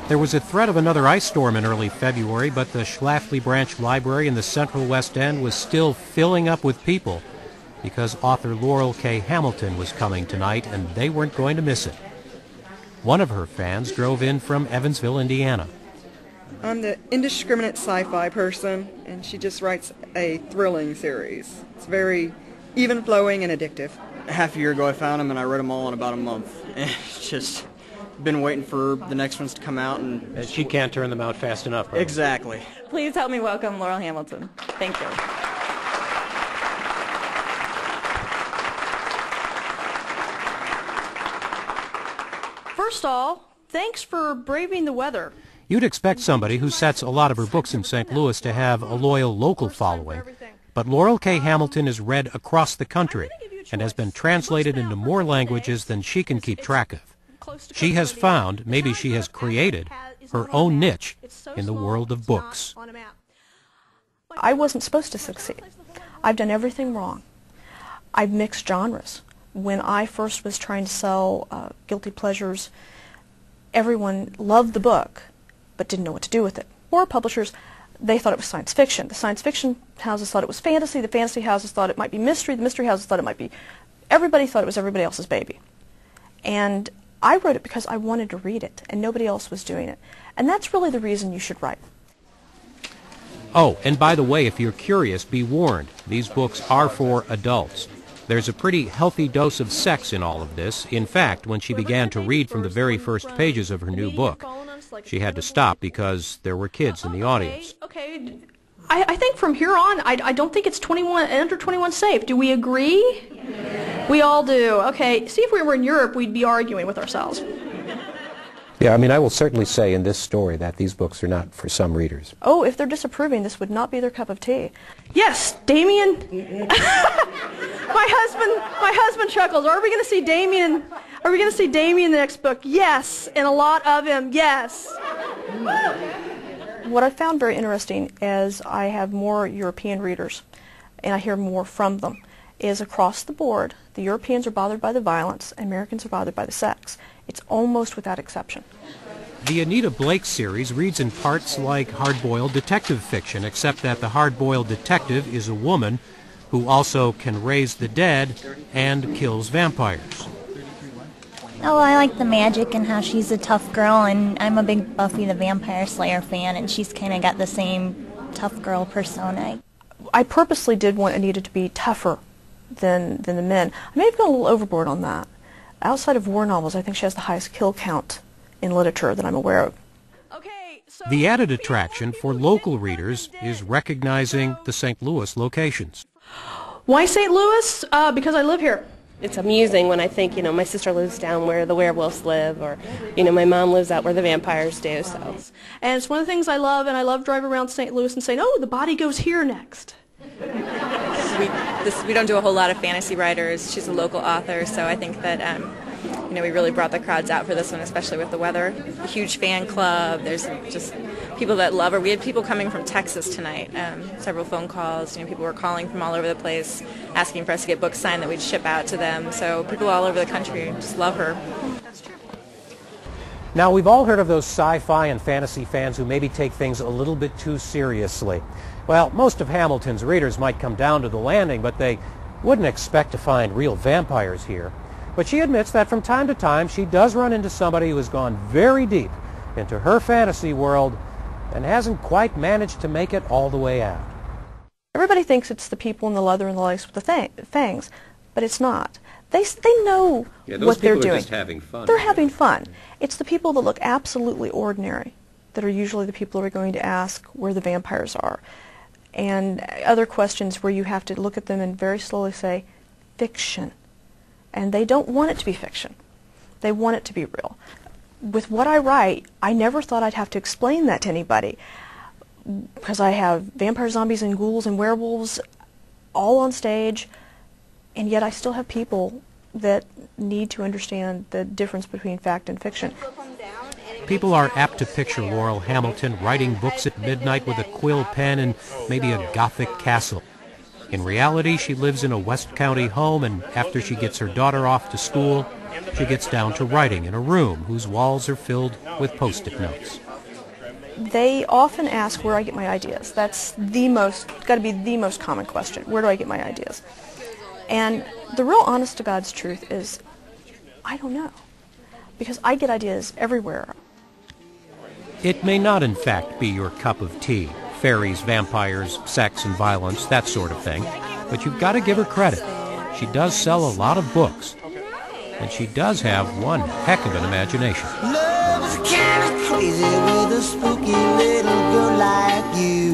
There was a threat of another ice storm in early February, but the Schlafly Branch Library in the central West End was still filling up with people because author Laurell K. Hamilton was coming tonight, and they weren't going to miss it. One of her fans drove in from Evansville, Indiana. I'm the indiscriminate sci-fi person, and she just writes a thrilling series. It's very even-flowing and addictive. Half a year ago I found them, and I read them all in about a month. And it's just been waiting for the next ones to come out. And she can't turn them out fast enough. Right? Exactly. Please help me welcome Laurell Hamilton. Thank you. First of all, thanks for braving the weather. You'd expect somebody who sets a lot of her books in St. Louis to have a loyal local following, but Laurell K. Hamilton is read across the country and has been translated into more languages than she can keep track of. She has found, maybe she has created, her own niche in the world of books. I wasn't supposed to succeed. I've done everything wrong. I've mixed genres. When I first was trying to sell Guilty Pleasures, everyone loved the book but didn't know what to do with it. Horror publishers, they thought it was science fiction. The science fiction houses thought it was fantasy. The fantasy houses thought it might be mystery. The mystery houses thought it might be... Everybody thought it was everybody else's baby. And I wrote it because I wanted to read it, and nobody else was doing it. And that's really the reason you should write. Oh, and by the way, if you're curious, be warned. These books are for adults. There's a pretty healthy dose of sex in all of this. In fact, when she began to read from the very first pages of her new book, she had to stop because there were kids in the audience. Okay. I think from here on, I don't think it's 21 under 21 safe. Do we agree? Yeah. We all do. Okay. See, if we were in Europe, we'd be arguing with ourselves. Yeah, I mean, I will certainly say in this story that these books are not for some readers. Oh, if they're disapproving, this would not be their cup of tea. Yes, Damien. My husband chuckles. Are we going to see Damien? Are we going to see Damien in the next book? Yes, and a lot of him. Yes. What I found very interesting as I have more European readers, and I hear more from them, is across the board, the Europeans are bothered by the violence, and Americans are bothered by the sex. It's almost without exception. The Anita Blake series reads in parts like hard-boiled detective fiction, except that the hard-boiled detective is a woman who also can raise the dead and kills vampires. Oh, I like the magic and how she's a tough girl, and I'm a big Buffy the Vampire Slayer fan, and she's kind of got the same tough girl persona. I purposely did want Anita to be tougher than the men. I may have gone a little overboard on that. Outside of war novels, I think she has the highest kill count in literature that I'm aware of. Okay, so the added attraction for local readers is recognizing the St. Louis locations. Why St. Louis? Because I live here. It's amusing when I think, my sister lives down where the werewolves live, or, my mom lives out where the vampires do, so. And it's one of the things I love, and I love driving around St. Louis and saying, oh, the body goes here next. We don't do a whole lot of fantasy writers. She's a local author, so I think that we really brought the crowds out for this one, especially with the weather. A huge fan club. There's just people that love her. We had people coming from Texas tonight. Several phone calls. People were calling from all over the place, asking for us to get books signed that we'd ship out to them. So people all over the country just love her. Now, we've all heard of those sci-fi and fantasy fans who maybe take things a little bit too seriously. Well, most of Hamilton's readers might come down to the landing, but they wouldn't expect to find real vampires here. But she admits that from time to time she does run into somebody who has gone very deep into her fantasy world and hasn't quite managed to make it all the way out. Everybody thinks it's the people in the leather and the lace with the fangs, but it's not. They know what they're doing. Those people are just having fun. They're having fun. It's the people that look absolutely ordinary that are usually the people who are going to ask where the vampires are. And other questions where you have to look at them and very slowly say, fiction. And they don't want it to be fiction. They want it to be real. With what I write, I never thought I'd have to explain that to anybody, because I have vampire zombies and ghouls and werewolves all on stage, and yet I still have people that need to understand the difference between fact and fiction. People are apt to picture Laurell Hamilton writing books at midnight with a quill pen in maybe a Gothic castle. In reality, she lives in a West County home, and after she gets her daughter off to school, she gets down to writing in a room whose walls are filled with Post-it notes. They often ask where I get my ideas. That's got to be the most common question. Where do I get my ideas? And the real honest to God's truth is, I don't know. Because I get ideas everywhere. It may not, in fact, be your cup of tea. Fairies, vampires, sex and violence, that sort of thing. But you've got to give her credit. She does sell a lot of books. And she does have one heck of an imagination. Love is kind of crazy with a spooky little girl like you.